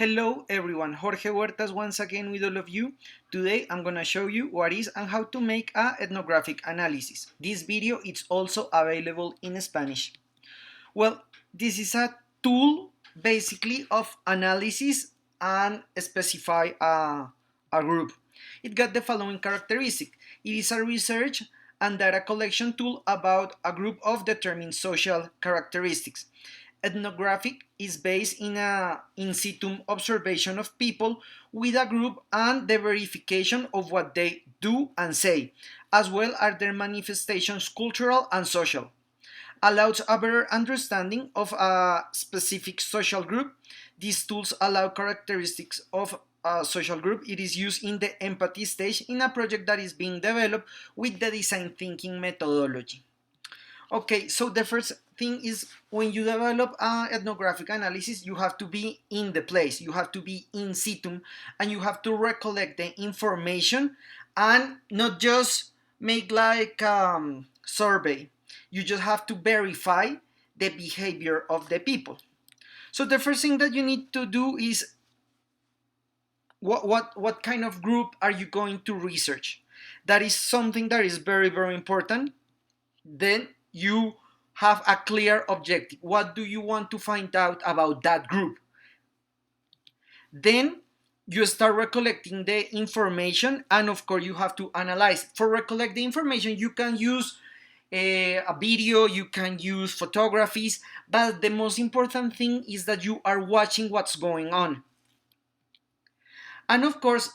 Hello everyone, Jorge Huertas once again with all of you. Today I'm gonna show you what is and how to make a ethnographic analysis. This video is also available in Spanish. Well, this is a tool basically of analysis and specify a group. It got the following characteristic. It is a research and data collection tool about a group of determined social characteristics. Ethnographic is based in a in situ observation of people with a group and the verification of what they do and say, as well as their manifestations cultural and social. Allows a better understanding of a specific social group. These tools allow characteristics of a social group. It is used in the empathy stage in a project that is being developed with the design thinking methodology. Okay, so the first thing is when you develop an ethnographic analysis, you have to be in the place, you have to be in situ, and you have to recollect the information and not just make like survey. You just have to verify the behavior of the people. So the first thing that you need to do is what kind of group are you going to research? That is something that is very important. Then you have a clear objective. What do you want to find out about that group? Then you start recollecting the information, and of course you have to analyze. For recollect the information, you can use a video, you can use photographies, but the most important thing is that you are watching what's going on. And of course,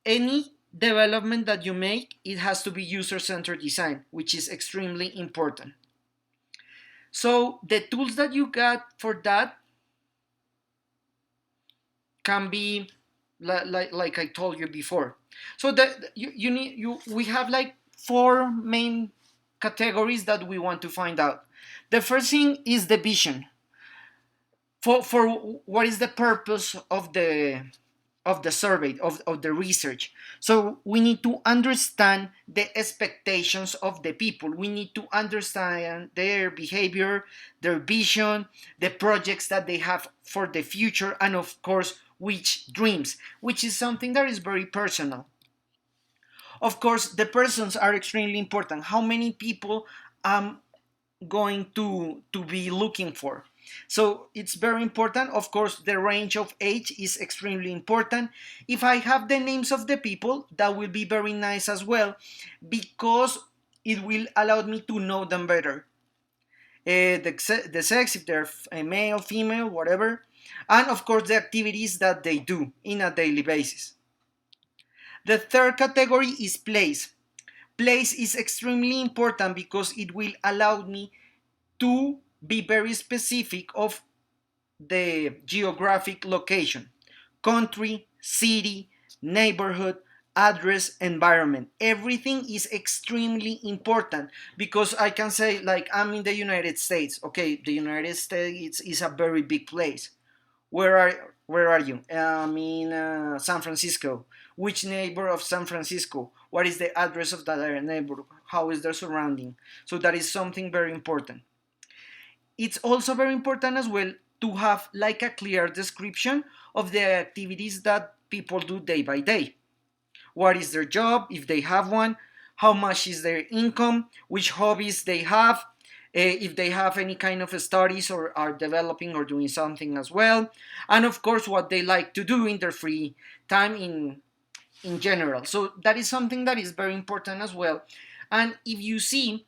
any development that you make, it has to be user-centered design, which is extremely important. So the tools that you got for that can be like I told you before. So we have like four main categories that we want to find out. The first thing is the vision. For what is the purpose of the survey, of the research. So we need to understand the expectations of the people. We need to understand their behavior, their vision, the projects that they have for the future, and of course, which dreams, which is something that is very personal. Of course, the persons are extremely important. How many people I'm going to be looking for? So it's very important. Of course, the range of age is extremely important. If I have the names of the people, that will be very nice as well, because it will allow me to know them better. The sex, if they're a male, female, whatever, and of course the activities that they do in a daily basis. The third category is place. Place is extremely important because it will allow me to be very specific of the geographic location, country, city, neighborhood, address, environment. Everything is extremely important because I can say like I'm in the United States. Okay, the United States is a very big place. Where are you? I'm in San Francisco. Which neighbor of San Francisco? What is the address of that neighbor? How is their surrounding? So that is something very important. It's also very important as well to have like a clear description of the activities that people do day by day. What is their job, if they have one, how much is their income, which hobbies they have, if they have any kind of studies or are developing or doing something as well, and of course what they like to do in their free time in general. So that is something that is very important as well. And if you see,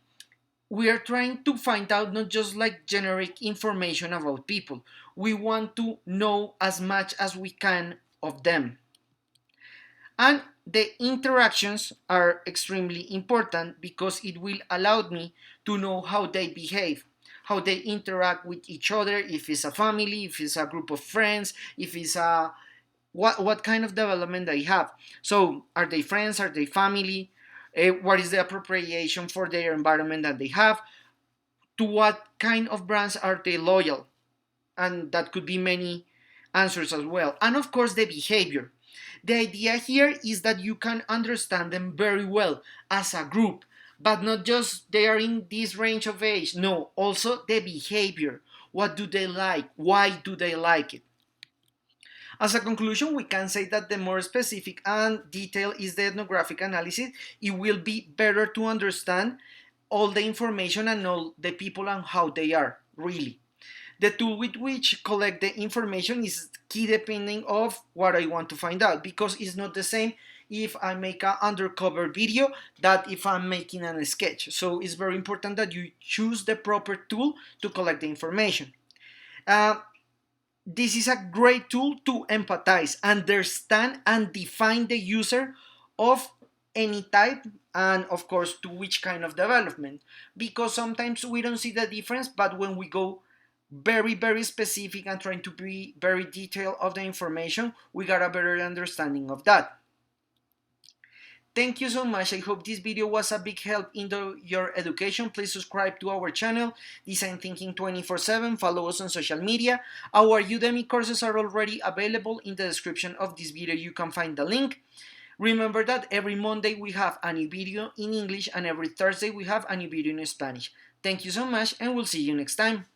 we are trying to find out not just like generic information about people. We want to know as much as we can of them. And the interactions are extremely important because it will allow me to know how they behave, how they interact with each other, if it's a family, if it's a group of friends, if it's a what kind of development they have. So are they friends, are they family, what is the appropriation for their environment that they have, to what kind of brands are they loyal, and that could be many answers as well. And of course the behavior. The idea here is that you can understand them very well as a group, but not just they are in this range of age. No, also the behavior. What do they like? Why do they like it? As a conclusion, we can say that the more specific and detailed is the ethnographic analysis, it will be better to understand all the information and all the people and how they are really. The tool with which collect the information is key depending of what I want to find out, because it's not the same if I make an undercover video that if I'm making a sketch. So it's very important that you choose the proper tool to collect the information. Uh, this is a great tool to empathize, understand, and define the user of any type, and of course to which kind of development, because sometimes we don't see the difference, but when we go very specific and trying to be very detailed of the information, we got a better understanding of that. Thank you so much. I hope this video was a big help in your education. Please subscribe to our channel, Design Thinking 24/7. Follow us on social media. Our Udemy courses are already available in the description of this video. You can find the link. Remember that every Monday we have a new video in English and every Thursday we have a new video in Spanish. Thank you so much and we'll see you next time.